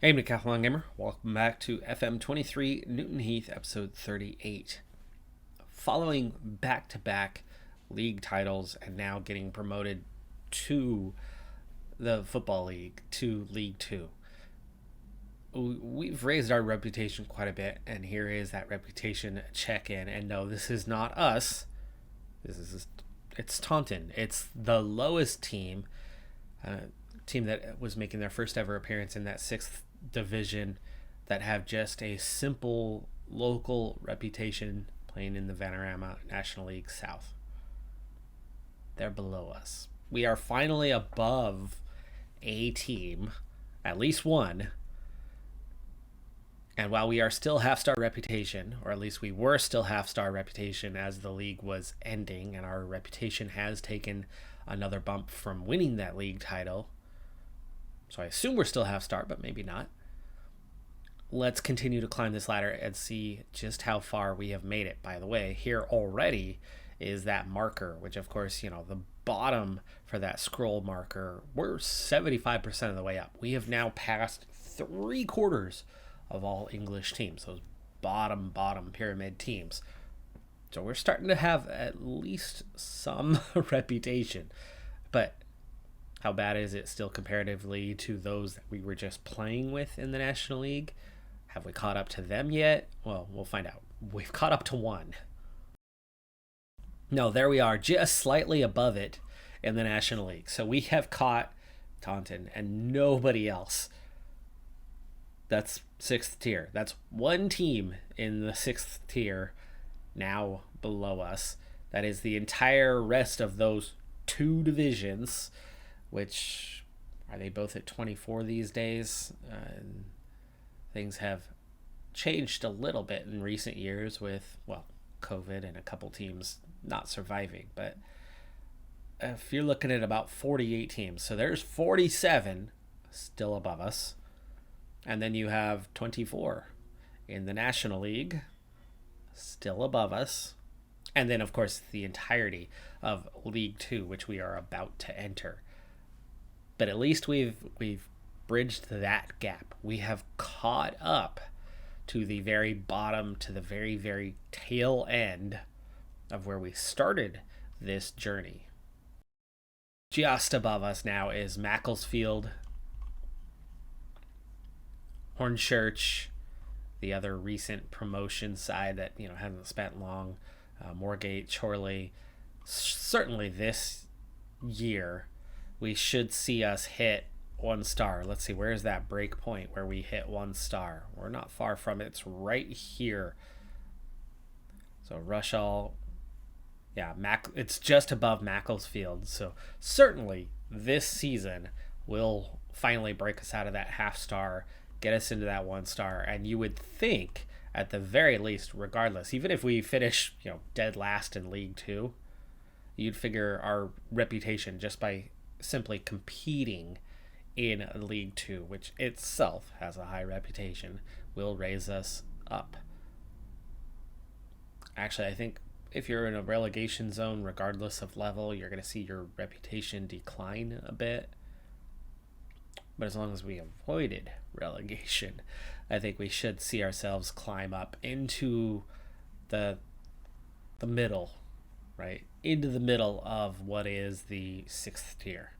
Hey, Decathlon gamer, welcome back to FM23 Newton Heath, episode 38. Following back-to-back league titles and now getting promoted to the Football League, to League 2, we've raised our reputation quite a bit, and here is that reputation check-in. And no, this is not us. It's Taunton. It's the lowest team, team that was making their first ever appearance in that 6th division, that have just a simple local reputation playing in the Vanarama National League South. They're below us. We are finally above a team, at least one. And while we are still half-star reputation, or at least we were still half-star reputation as the league was ending, and our reputation has taken another bump from winning that league title, so I assume we're still half-star, but maybe not. Let's continue to climb this ladder and see just how far we have made it. By the way, here already is that marker, which of course, the bottom for that scroll marker, we're 75% of the way up. We have now passed 3/4 of all English teams, those bottom pyramid teams. So we're starting to have at least some reputation. But how bad is it still comparatively to those that we were just playing with in the National League? Have we caught up to them yet? Well, we'll find out. We've caught up to one. No, there we are, just slightly above it in the National League. So we have caught Taunton and nobody else. That's 6th tier. That's one team in the 6th tier now below us. That is the entire rest of those 2 divisions, which are they both at 24 these days? Things have changed a little bit in recent years with, COVID and a couple teams not surviving. But if you're looking at about 48 teams, so there's 47 still above us. And then you have 24 in the National League, still above us. And then, of course, the entirety of League 2, which we are about to enter. But at least we've bridged that gap. We have caught up to the very bottom, to the very, very tail end of where we started this journey. Just above us now is Macclesfield, Hornchurch, the other recent promotion side that hasn't spent long, Moorgate, Chorley. Certainly this year we should see us hit 1 star. Let's see, where's that break point where we hit 1 star? We're not far from it. It's right here. So Rushall, it's just above Macclesfield. So certainly this season will finally break us out of that half star, get us into that 1 star. And you would think, at the very least, regardless, even if we finish dead last in League 2, you'd figure our reputation just by simply competing in League 2, which itself has a high reputation, will raise us up. Actually, I think if you're in a relegation zone, regardless of level, you're going to see your reputation decline a bit. But as long as we avoided relegation, I think we should see ourselves climb up into the middle, right? Into the middle of what is the 6th tier.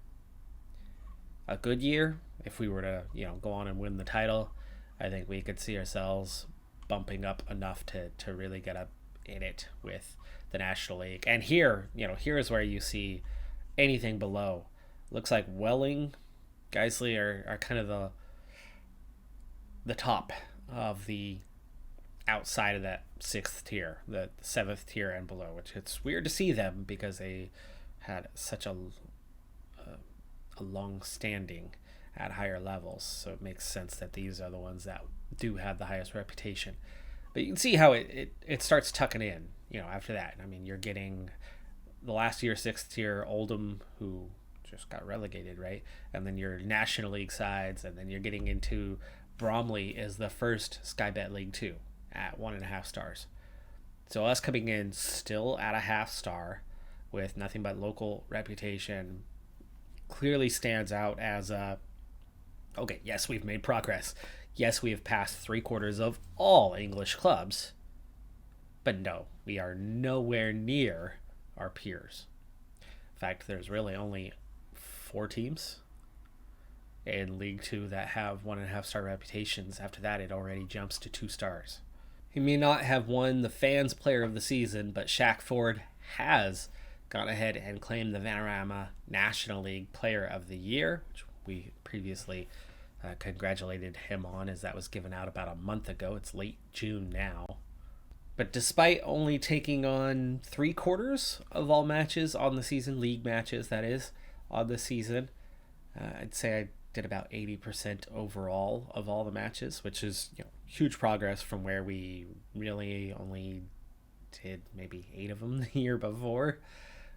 A good year, if we were to, go on and win the title, I think we could see ourselves bumping up enough to really get up in it with the National League. And here is where you see anything below. Looks like Welling, Guiseley are kind of the top of the outside of that 6th tier, the 7th tier and below, which it's weird to see them because they had such a long standing at higher levels. So it makes sense that these are the ones that do have the highest reputation. But you can see how it starts tucking in, after that. I mean, you're getting the last year 6th tier Oldham, who just got relegated, right? And then your National League sides, and then you're getting into Bromley is the first Sky Bet League 2 at 1.5 stars. So us coming in still at a half star with nothing but local reputation clearly stands out as a Okay, yes, we've made progress. Yes, we have passed 3/4 of all English clubs. But no, we are nowhere near our peers. In fact, there's really only 4 teams in League Two that have 1.5 star reputations. After that, it already jumps to 2 stars. He may not have won the fans player of the season, but Shaq Ford has gone ahead and claimed the Vanarama National League player of the year, which we previously congratulated him on, as that was given out about a month ago. It's late June now. But despite only taking on 3/4 of all matches on the season, league matches that is, on the season, I'd say I did about 80% overall of all the matches, which is huge progress from where we really only did maybe 8 of them the year before.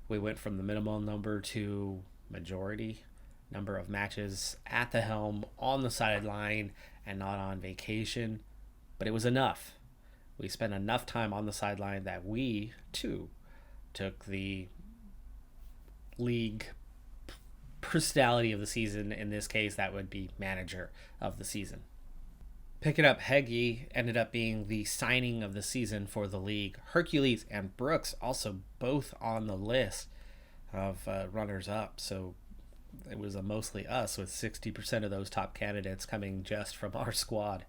We went from the minimal number to majority number of matches at the helm, on the sideline, and not on vacation. But it was enough. We spent enough time on the sideline that we, too, took the league personality of the season. In this case, that would be manager of the season. Picking up Heggie ended up being the signing of the season for the league. Hercules and Brooks also both on the list of runners-up, so it was mostly us, with 60% of those top candidates coming just from our squad.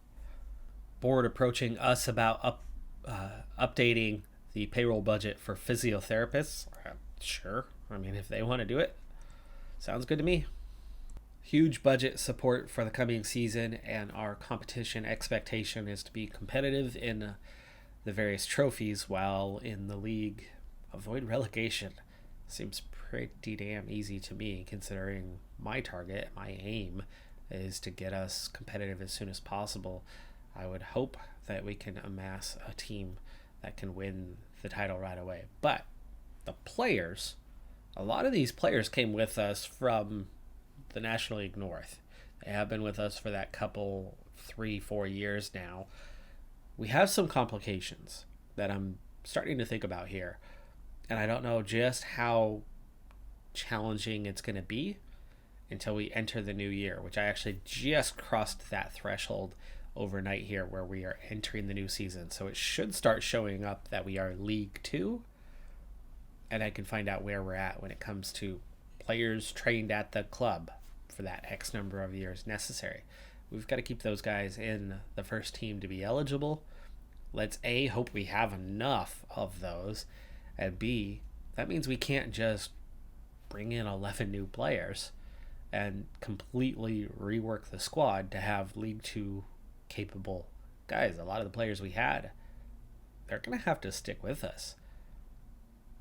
Board approaching us about updating the payroll budget for physiotherapists. Sure, I mean, if they want to do it, sounds good to me. Huge budget support for the coming season, and our competition expectation is to be competitive in the various trophies, while in the league avoid relegation. Seems pretty damn easy to me, considering my target, my aim, is to get us competitive as soon as possible. I would hope that we can amass a team that can win the title right away. But the players, a lot of these players came with us from the National League North. They have been with us for that couple, 3-4 years now. We have some complications that I'm starting to think about here, and I don't know just how challenging it's going to be until we enter the new year, which I actually just crossed that threshold overnight here, where we are entering the new season. So it should start showing up that we are League Two, and I can find out where we're at when it comes to players trained at the club for that X number of years necessary. We've got to keep those guys in the first team to be eligible. Let's A, hope we have enough of those, and B, that means we can't just bring in 11 new players and completely rework the squad to have League Two capable guys. A lot of the players we had, they're going to have to stick with us.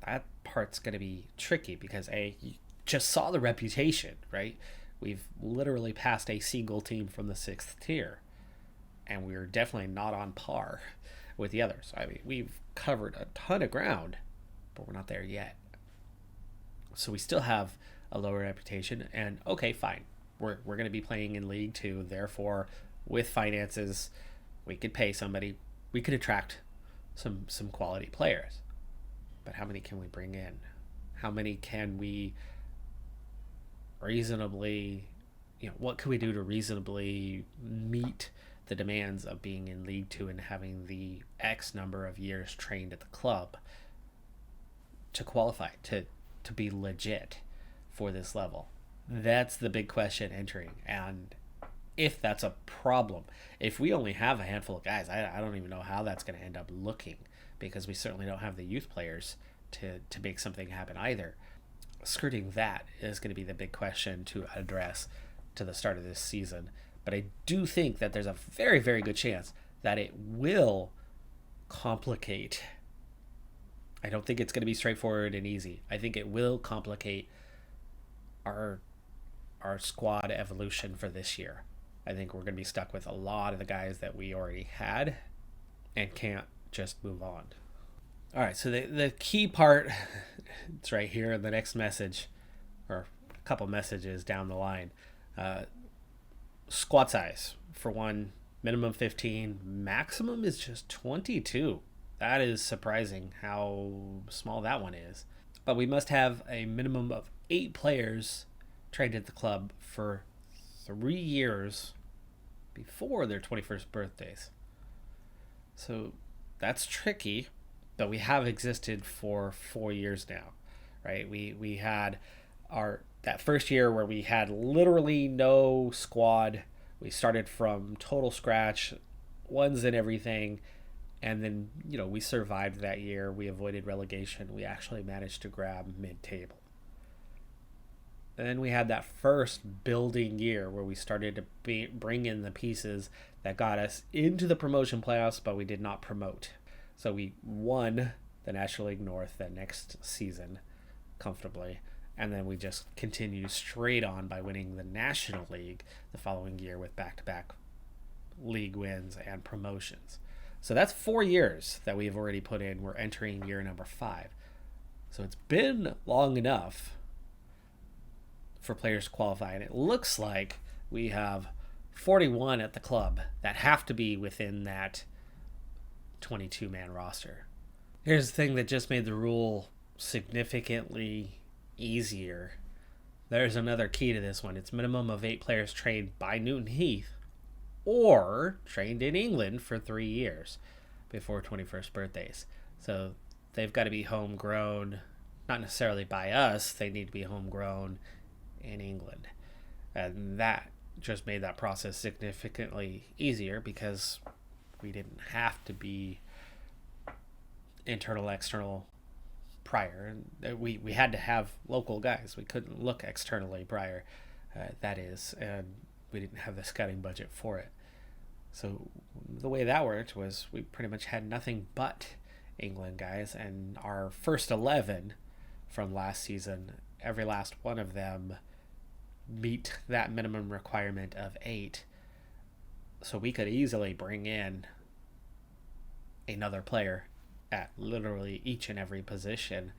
That part's going to be tricky because A, you just saw the reputation, right? We've literally passed a single team from the 6th tier, and we're definitely not on par with the others. I mean, we've covered a ton of ground, but we're not there yet. So we still have a lower reputation, and okay, fine. We're going to be playing in League Two, therefore, with finances, we could pay somebody, we could attract some quality players. But how many can we bring in? How many can we reasonably, what can we do to reasonably meet the demands of being in League Two and having the X number of years trained at the club to qualify, to be legit for this level? That's the big question entering. And if that's a problem, if we only have a handful of guys, I don't even know how that's going to end up looking, because we certainly don't have the youth players to make something happen either. Skirting that is going to be the big question to address to the start of this season. But I do think that there's a very, very good chance that it will complicate. I don't think it's going to be straightforward and easy. I think it will complicate our squad evolution for this year. I think we're going to be stuck with a lot of the guys that we already had and can't just move on. All right, so the key part, it's right here in the next message, or a couple messages down the line. Squad size, for one, minimum 15, maximum is just 22. That is surprising how small that one is. But we must have a minimum of 8 players trained at the club for 3 years before their 21st birthdays. So that's tricky, but we have existed for 4 years now, right? We had that first year where we had literally no squad. We started from total scratch, ones and everything, and then we survived that year. We avoided relegation. We actually managed to grab mid-table. And then we had that first building year where we started to bring in the pieces that got us into the promotion playoffs, but we did not promote. So we won the National League North that next season comfortably, and then we just continued straight on by winning the National League the following year with back-to-back league wins and promotions. So that's 4 years that we've already put in. We're entering year number 5. So it's been long enough for players to qualify, and it looks like we have 41 at the club that have to be within that 22-man roster. Here's the thing that just made the rule significantly easier. There's another key to this one. It's minimum of 8 players trained by Newton Heath or trained in England for 3 years before 21st birthdays. So they've got to be homegrown, not necessarily by us. They need to be homegrown in England. And that just made that process significantly easier because we didn't have to be internal, external prior. We had to have local guys. We couldn't look externally prior, that is, and we didn't have the scouting budget for it. So the way that worked was we pretty much had nothing but England guys, and our first 11 from last season, every last one of them meet that minimum requirement of 8. So we could easily bring in another player at literally each and every position,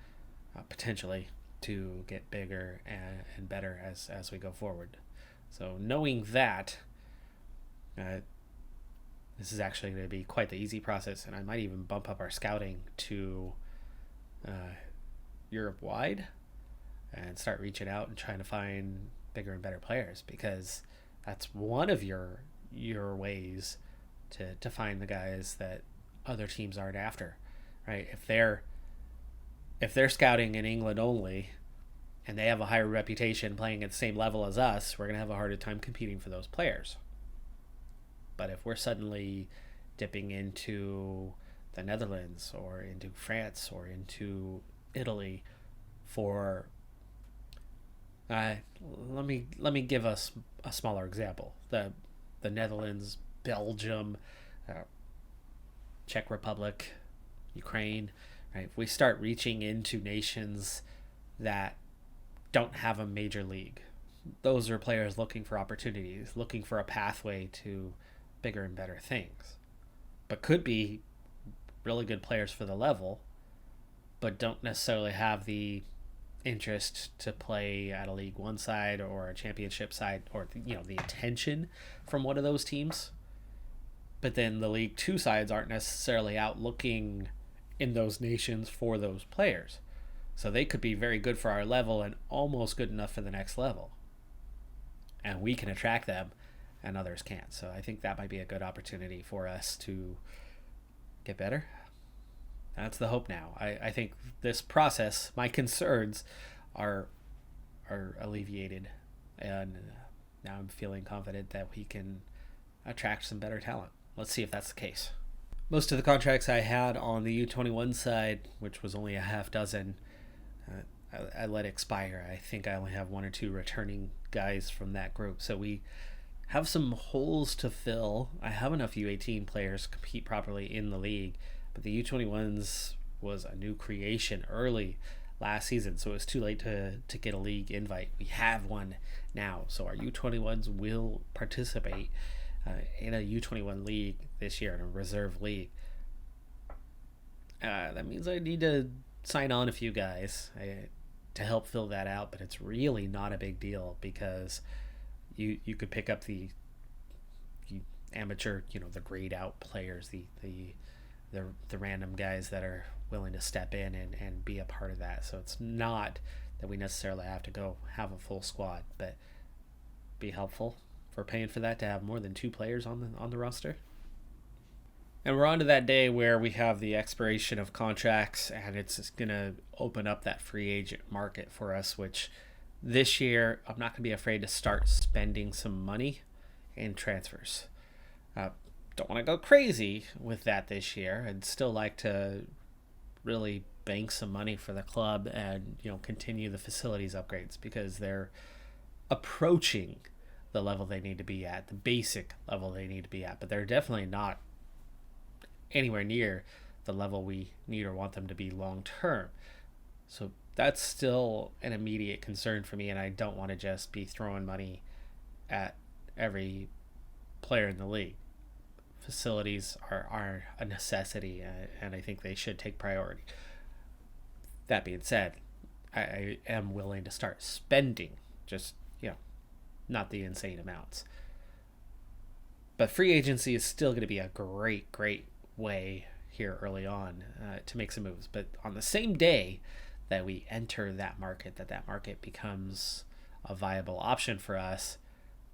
potentially, to get bigger and better as we go forward. So knowing that, this is actually going to be quite the easy process, and I might even bump up our scouting to Europe-wide and start reaching out and trying to find bigger and better players, because that's one of your ways to find the guys that other teams aren't after, right? If they're scouting in England only and they have a higher reputation playing at the same level as us, we're going to have a harder time competing for those players. But if we're suddenly dipping into the Netherlands or into France or into Italy for let me give us a smaller example. The Netherlands, Belgium, Czech Republic, Ukraine, right? If we start reaching into nations that don't have a major league, those are players looking for opportunities, looking for a pathway to bigger and better things, but could be really good players for the level, but don't necessarily have the interest to play at a League One side or a championship side, or the attention from one of those teams. But then the League Two sides aren't necessarily out looking in those nations for those players, so they could be very good for our level and almost good enough for the next level, and we can attract them and others can't. So I think that might be a good opportunity for us to get better. That's the hope now. I think this process, my concerns are alleviated, and now I'm feeling confident that we can attract some better talent. Let's see if that's the case. Most of the contracts I had on the U21 side, which was only a half dozen, I let expire. I think I only have 1 or 2 returning guys from that group. So we have some holes to fill. I have enough U18 players to compete properly in the league, but the U21s was a new creation early last season, so it was too late to get a league invite. We have one now, so our U21s will participate in a U21 league this year, in a reserve league. That means I need to sign on a few guys to help fill that out, but it's really not a big deal, because you could pick up the amateur, the grayed out players, the random guys that are willing to step in and be a part of that. So it's not that we necessarily have to go have a full squad, but be helpful. for paying for that to have more than 2 players on the roster. And we're on to that day where we have the expiration of contracts, and it's going to open up that free agent market for us, which this year I'm not going to be afraid to start spending some money in transfers. Don't want to go crazy with that this year. I'd still like to really bank some money for the club and continue the facilities upgrades, because they're approaching the level they need to be at, the basic level they need to be at, but they're definitely not anywhere near the level we need or want them to be long term. So that's still an immediate concern for me, and I don't want to just be throwing money at every player in the league. Facilities are a necessity, and I think they should take priority. That being said, I am willing to start spending, just not the insane amounts. But free agency is still going to be a great way here early on to make some moves. But on the same day that we enter that market becomes a viable option for us,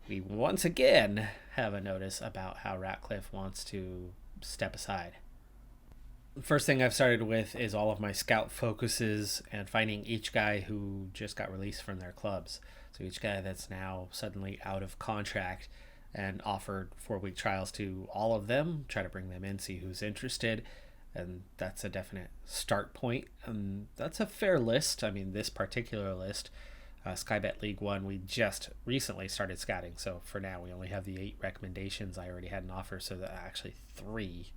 we once again have a notice about how Ratcliffe wants to step aside. The first thing I've started with is all of my scout focuses and finding each guy who just got released from their clubs. So each guy that's now suddenly out of contract, and offered 4-week trials to all of them, try to bring them in, see who's interested. And that's a definite start point. And that's a fair list. I mean, this particular list, Skybet League One, we just recently started scouting. So for now, we only have the 8 recommendations I already had an offer. So that actually 3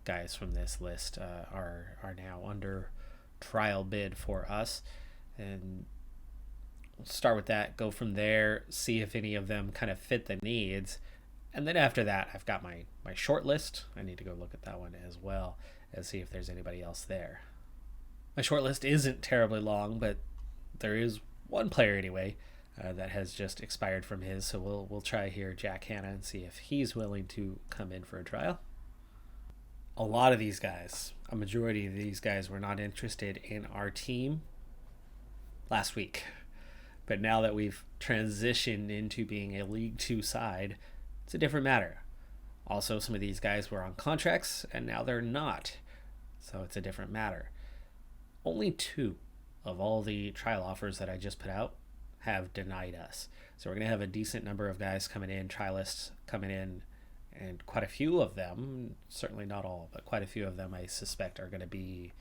guys from this list are now under trial bid for us. And we'll start with that, go from there, see if any of them kind of fit the needs. And then after that, I've got my short list. I need to go look at that one as well and see if there's anybody else there. My short list isn't terribly long, but there is one player anyway that has just expired from his. So we'll try here Jack Hanna and see if he's willing to come in for a trial. A lot of these guys, a majority of these guys, were not interested in our team last week. But now that we've transitioned into being a League 2 side, it's a different matter. Also, some of these guys were on contracts, and now they're not. So it's a different matter. Only 2 of all the trial offers that I just put out have denied us. So we're going to have a decent number of guys coming in, trialists coming in, and quite a few of them, certainly not all, but quite a few of them I suspect are going to be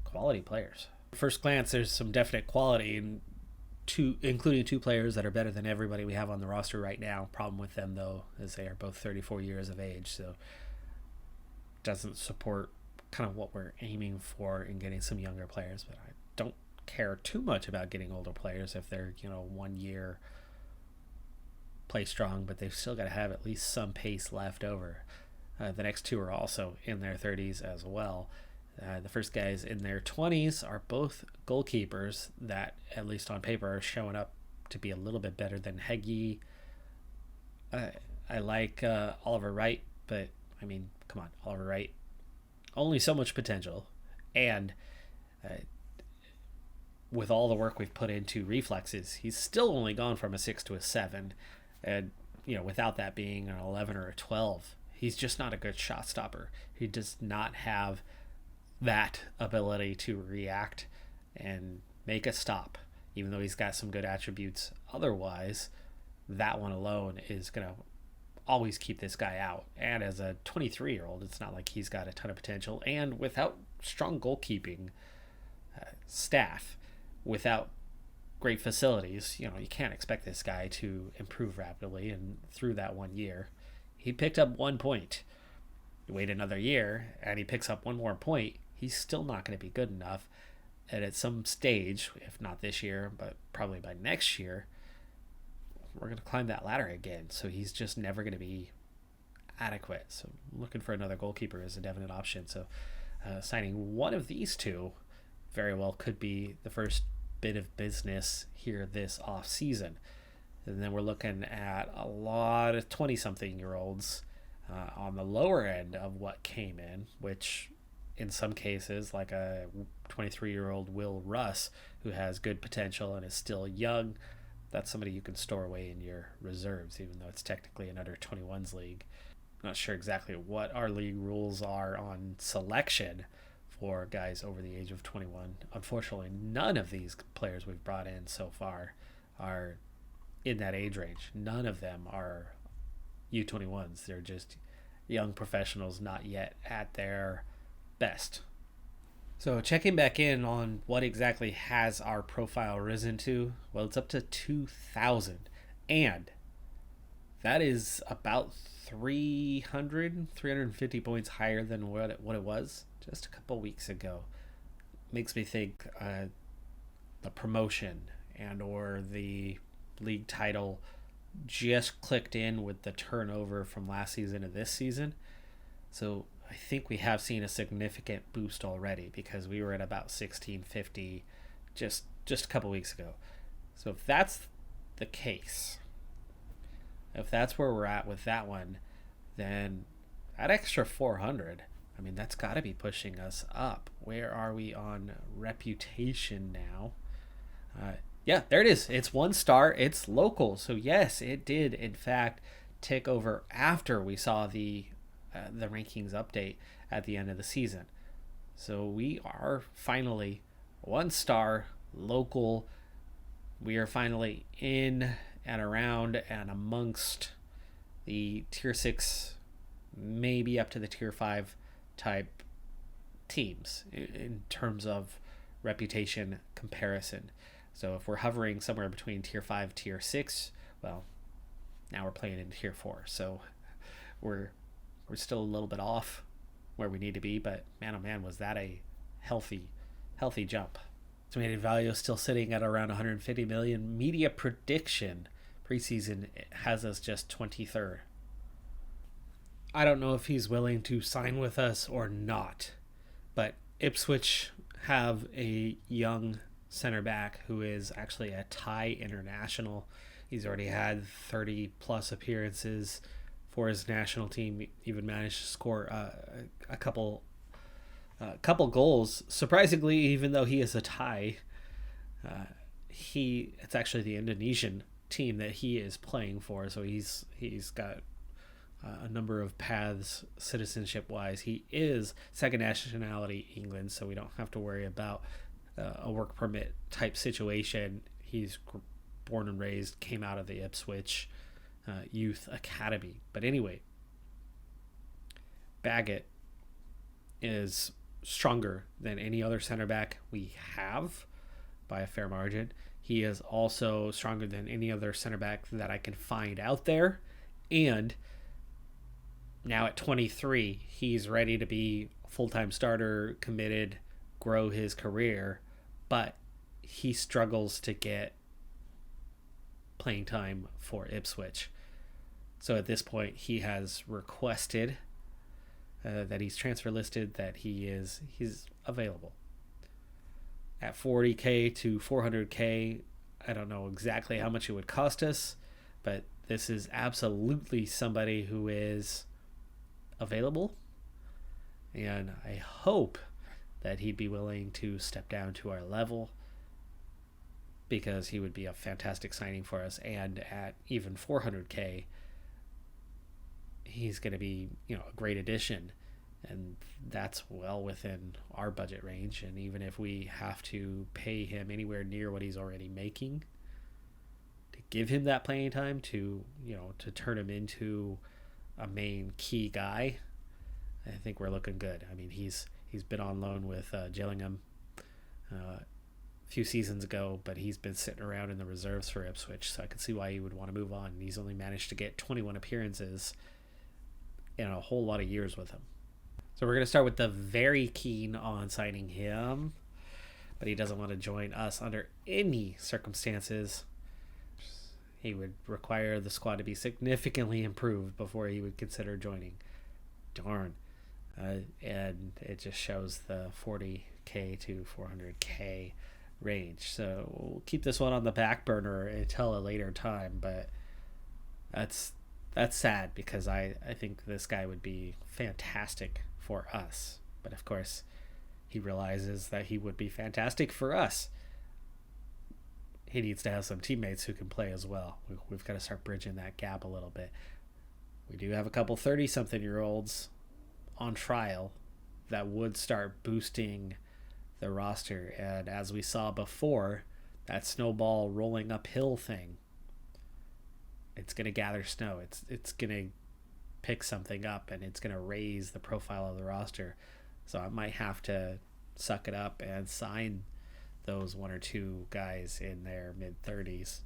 quality players. At first glance, there's some definite quality, and including 2 players that are better than everybody we have on the roster right now. Problem with them, though, is they are both 34 years of age, so doesn't support kind of what we're aiming for in getting some younger players. But I don't care too much about getting older players if they're 1 year play strong, but they've still got to have at least some pace left over. The next 2 are also in their 30s as well. The first guys in their 20s are both goalkeepers that, at least on paper, are showing up to be a little bit better than Heggie. I like Oliver Wright, but I mean, come on, Oliver Wright, only so much potential. And with all the work we've put into reflexes, he's still only gone from a 6 to a 7. And, without that being an 11 or a 12, he's just not a good shot stopper. He does not have that ability to react and make a stop, even though he's got some good attributes otherwise. That one alone is going to always keep this guy out. And as a 23-year-old, it's not like he's got a ton of potential. And without strong goalkeeping staff, without great facilities, you can't expect this guy to improve rapidly. And through that 1 year, he picked up 1 point. You wait another year and he picks up 1 more point, he's still not going to be good enough. And at some stage, if not this year, but probably by next year, we're going to climb that ladder again. So he's just never going to be adequate. So looking for another goalkeeper is a definite option. So signing one of these 2 very well could be the first bit of business here this off season. And then we're looking at a lot of 20-something-year-olds on the lower end of what came in, which in some cases, like a 23-year-old Will Russ, who has good potential and is still young, that's somebody you can store away in your reserves, even though it's technically an under 21s league. Not sure exactly what our league rules are on selection for guys over the age of 21. Unfortunately, none of these players we've brought in so far are in that age range. None of them are U21s. They're just young professionals not yet at their best. So checking back in on what exactly has our profile risen to, well, it's up to 2,000. And that is about 350 points higher than what it was just a couple weeks ago. Makes me think the promotion and or the league title just clicked in with the turnover from last season to this season. So I think we have seen a significant boost already, because we were at about 1650 just a couple weeks ago. So if that's the case, if that's where we're at with that one, then that extra 400, I mean, that's got to be pushing us up. Where are we on reputation now? Yeah, there it is. It's 1 star. It's local. So yes, it did in fact tick over after we saw the rankings update at the end of the season. So we are finally 1 star local. We are finally in and around and amongst the tier 6, maybe up to the tier 5 type teams in terms of reputation comparison. So if we're hovering somewhere between tier 5, tier 6, well, now we're playing in tier 4. So we're still a little bit off where we need to be, but man, oh man, was that a healthy jump. Estimated value is still sitting at around 150 million. Media prediction preseason has us just 23rd. I don't know if he's willing to sign with us or not, but Ipswich have a young center back who is actually a Thai international. He's already had 30 plus appearances for his national team. Even managed to score a couple goals. Surprisingly, even though he is a Thai, it's actually the Indonesian team that he is playing for. So he's got a number of paths citizenship wise. He is second nationality England, so we don't have to worry about a work permit type situation. He's born and raised, came out of the Ipswich Youth Academy. But anyway, Baggett is stronger than any other center back we have by a fair margin. He is also stronger than any other center back that I can find out there. And now at 23, he's ready to be a full-time starter, committed, grow his career, but he struggles to get playing time for Ipswich. So at this point, he has requested that he's transfer listed, that he's available. At 40K to 400K, I don't know exactly how much it would cost us, but this is absolutely somebody who is available, and I hope that he'd be willing to step down to our level, because he would be a fantastic signing for us. And at even 400K, he's going to be, a great addition, and that's well within our budget range. And even if we have to pay him anywhere near what he's already making to give him that playing time, to turn him into a main key guy, I think we're looking good. I mean, he's been on loan with Gillingham a few seasons ago, but he's been sitting around in the reserves for Ipswich, so I can see why he would want to move on. He's only managed to get 21 appearances in a whole lot of years with him. So we're going to start with the very keen on signing him, but he doesn't want to join us under any circumstances. He would require the squad to be significantly improved before he would consider joining. Darn. And it just shows the 40K to 400K range. So we'll keep this one on the back burner until a later time, but that's sad, because I think this guy would be fantastic for us. But of course, he realizes that he would be fantastic for us. he needs to have some teammates who can play as well. We've got to start bridging that gap a little bit. We do have a couple 30-something-year-olds on trial that would start boosting the roster. And as we saw before, that snowball rolling uphill thing, it's going to gather snow. It's going to pick something up, and it's going to raise the profile of the roster. So I might have to suck it up and sign those one or two guys in their mid-30s,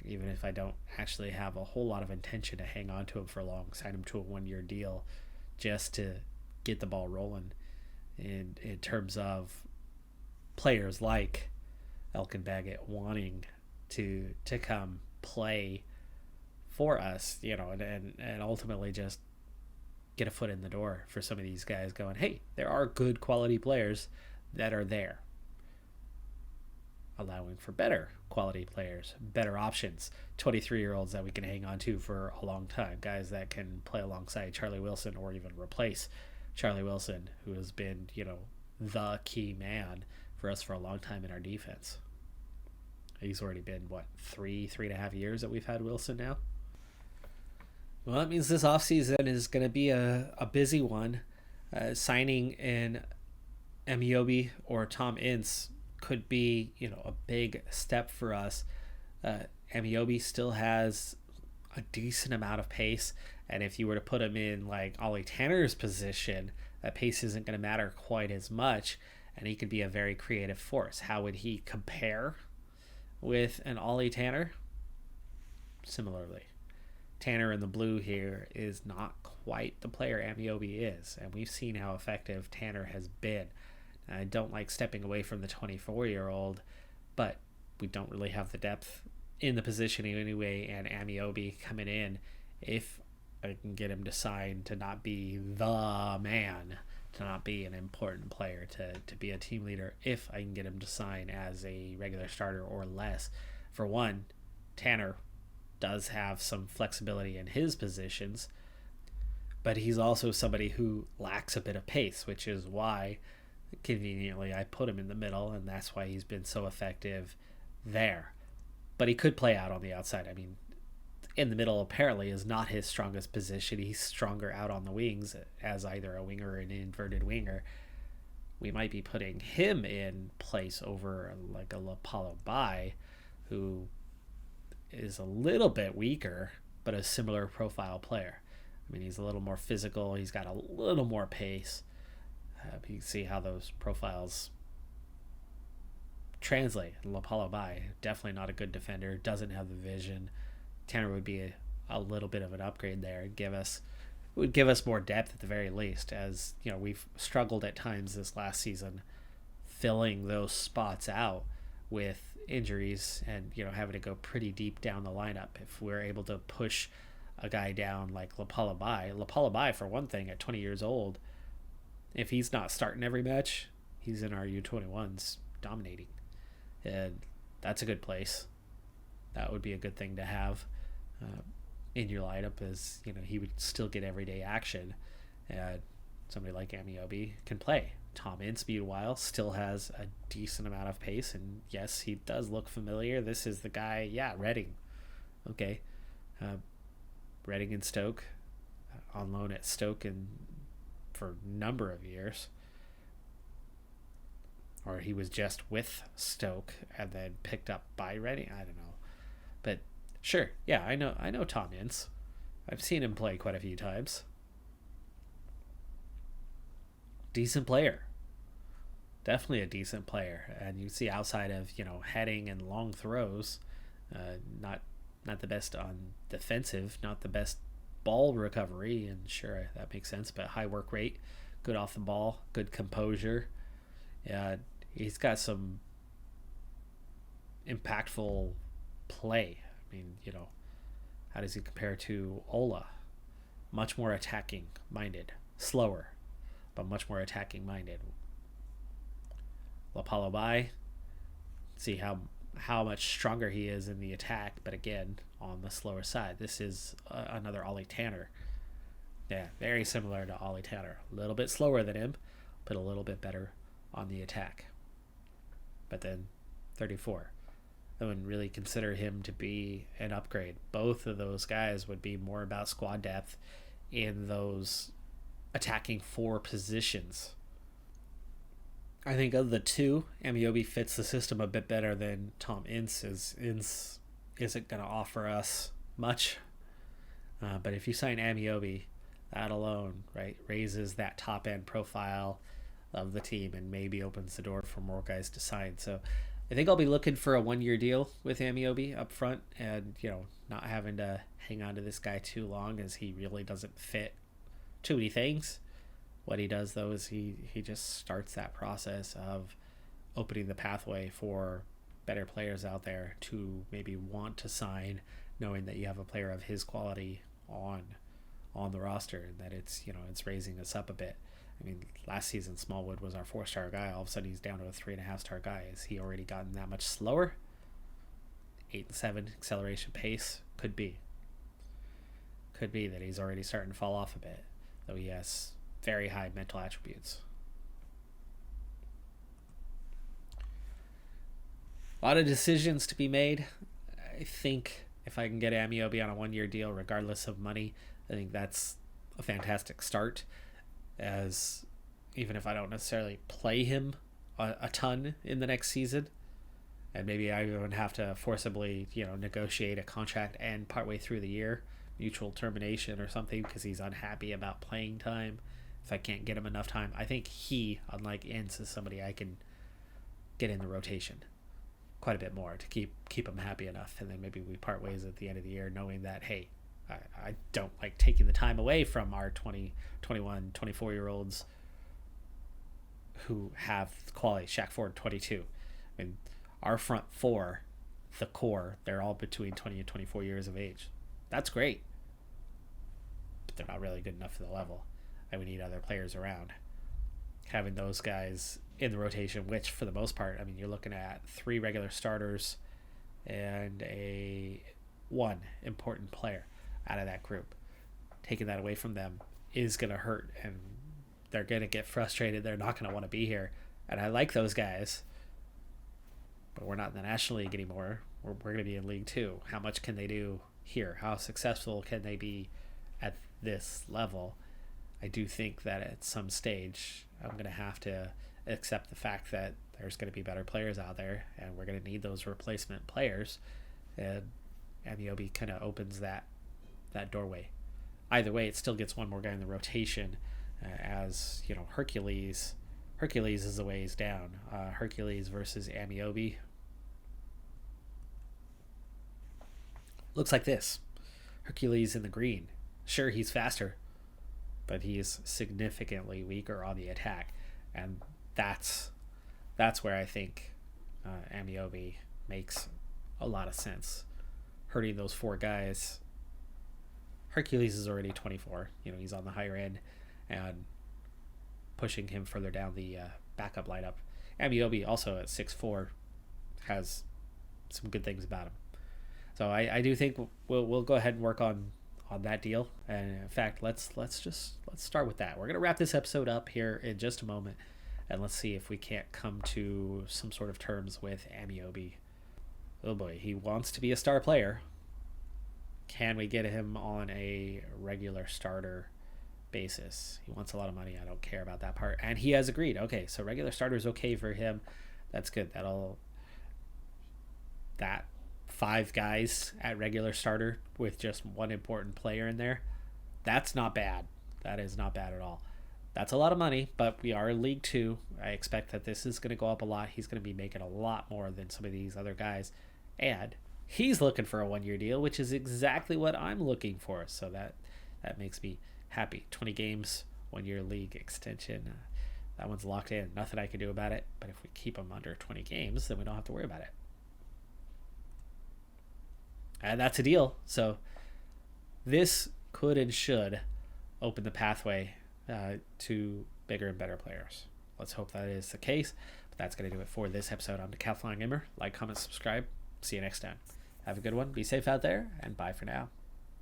even if I don't actually have a whole lot of intention to hang on to them for long. Sign them to a one-year deal just to get the ball rolling. In terms of players like Elkin Baggett wanting to come play for us, and ultimately just get a foot in the door for some of these guys going, hey, there are good quality players that are there. Allowing for better quality players, better options, 23-year-olds that we can hang on to for a long time, guys that can play alongside Charlie Wilson or even replace Charlie Wilson, who has been, the key man for us for a long time in our defense. He's already been, 3.5 years that we've had Wilson now? Well, that means this offseason is going to be a busy one. Signing in Amiobi or Tom Ince could be, a big step for us. Amiobi still has a decent amount of pace, and if you were to put him in like Ollie Tanner's position, that pace isn't going to matter quite as much, and he could be a very creative force. How would he compare with an Ollie Tanner? Similarly, Tanner in the blue here is not quite the player Amiobi is, and we've seen how effective Tanner has been. I don't like stepping away from the 24-year-old, but we don't really have the depth in the positioning anyway, and Amiobi coming in, if I can get him to sign to not be the man, to not be an important player, to be a team leader, if I can get him to sign as a regular starter or less. For one, Tanner does have some flexibility in his positions, but he's also somebody who lacks a bit of pace, which is why conveniently I put him in the middle, and that's why he's been so effective there. But he could play out on the outside. I mean, in the middle apparently is not his strongest position. He's stronger out on the wings as either a winger or an inverted winger. We might be putting him in place over like a Lapalo Bai, who is a little bit weaker but a similar profile player. I mean, he's a little more physical, he's got a little more pace. You can see how those profiles translate. Lapalo Bai, definitely not a good defender, doesn't have the vision. Tanner would be a little bit of an upgrade there. Would give us more depth at the very least, as we've struggled at times this last season filling those spots out with injuries and having to go pretty deep down the lineup. If we're able to push a guy down like Lapalo Bai, for one thing, at 20 years old, if he's not starting every match, he's in our U21s dominating, and that's a good place. That would be a good thing to have in your lineup, as he would still get everyday action, and somebody like Amiobi can play. Tom Ince, meanwhile, still has a decent amount of pace, and yes, he does look familiar. This is the guy, Reading. Okay. Reading and Stoke, on loan at Stoke and for a number of years, or he was just with Stoke and then picked up by Reading. I don't know, but sure, I know Tom Ince. I've seen him play quite a few times. Decent player, definitely a decent player, and you see outside of heading and long throws, not the best on defensive, not the best ball recovery, and sure, that makes sense, but high work rate, good off the ball, good composure. He's got some impactful play. I mean, how does he compare to Ola? Much more attacking minded, slower, but much more attacking minded. Lapalo Bai, see how much stronger he is in the attack, but again, on the slower side. This is another Ollie Tanner. Yeah, very similar to Ollie Tanner. A little bit slower than him, but a little bit better on the attack. But then 34. I wouldn't really consider him to be an upgrade. Both of those guys would be more about squad depth in those attacking four positions. I think of the two, Amiobi fits the system a bit better than Tom Ince. Ince isn't going to offer us much. But if you sign Amiobi, that alone, right, raises that top end profile of the team and maybe opens the door for more guys to sign. So I think I'll be looking for a 1-year deal with Amiobi up front, and not having to hang on to this guy too long, as he really doesn't fit too many things. What he does though is he just starts that process of opening the pathway for better players out there to maybe want to sign, knowing that you have a player of his quality on the roster, and that it's raising us up a bit. I mean, last season Smallwood was our 4-star guy. All of a sudden he's down to a 3.5-star guy. Has he already gotten that much slower? 8 and 7 acceleration pace could be that he's already starting to fall off a bit, though he has very high mental attributes. A lot of decisions to be made. I think if I can get Amiobi on a 1-year deal, regardless of money, I think that's a fantastic start. As even if I don't necessarily play him a ton in the next season, and maybe I even have to forcibly, negotiate a contract and partway through the year, mutual termination or something, because he's unhappy about playing time. If I can't get him enough time, I think he, unlike Ince, is somebody I can get in the rotation quite a bit more to keep him happy enough, and then maybe we part ways at the end of the year, knowing that, hey, I don't like taking the time away from our 20, 21, 24-year-olds who have quality. Shaq Ford, 22. I mean, our front four, the core, they're all between 20 and 24 years of age. That's great, but they're not really good enough for the level, and we need other players around. Having those guys in the rotation, which for the most part, I mean, you're looking at 3 regular starters and a 1 important player out of that group. Taking that away from them is going to hurt, and they're going to get frustrated. They're not going to want to be here. And I like those guys, but we're not in the National League anymore. We're going to be in League 2. How much can they do here? How successful can they be at this level? I do think that at some stage I'm going to have to accept the fact that there's going to be better players out there, and we're going to need those replacement players. And Amiobi kind of opens that doorway. Either way, it still gets one more guy in the rotation, as Hercules is a ways down. Hercules versus Amiobi looks like this. Hercules in the green. Sure, he's faster, but he's significantly weaker on the attack, and that's where I think Amiobi makes a lot of sense. Hurting those 4 guys. Hercules is already 24. He's on the higher end, and pushing him further down the backup lineup. Amiobi, also at 6'4", has some good things about him. So I do think we'll go ahead and work on that deal. And in fact, let's start with that. We're gonna wrap this episode up here in just a moment, and let's see if we can't come to some sort of terms with Amiobi. Oh boy, he wants to be a star player. Can we get him on a regular starter basis? He wants a lot of money. I don't care about that part. And he has agreed. Okay, so regular starter is okay for him. That's good. That 5 guys at regular starter with just 1 important player in there, that's not bad. That is not bad at all. That's a lot of money, but we are in League 2. I expect that this is going to go up a lot. He's going to be making a lot more than some of these other guys. And he's looking for a 1-year deal, which is exactly what I'm looking for. So that makes me happy. 20 games, 1-year league extension. That one's locked in. Nothing I can do about it. But if we keep him under 20 games, then we don't have to worry about it. And that's a deal. So this could and should open the pathway to bigger and better players. Let's hope that is the case. But that's going to do it for this episode on Decathlon Gamer. Like, comment, subscribe. See you next time. Have a good one. Be safe out there, and bye for now.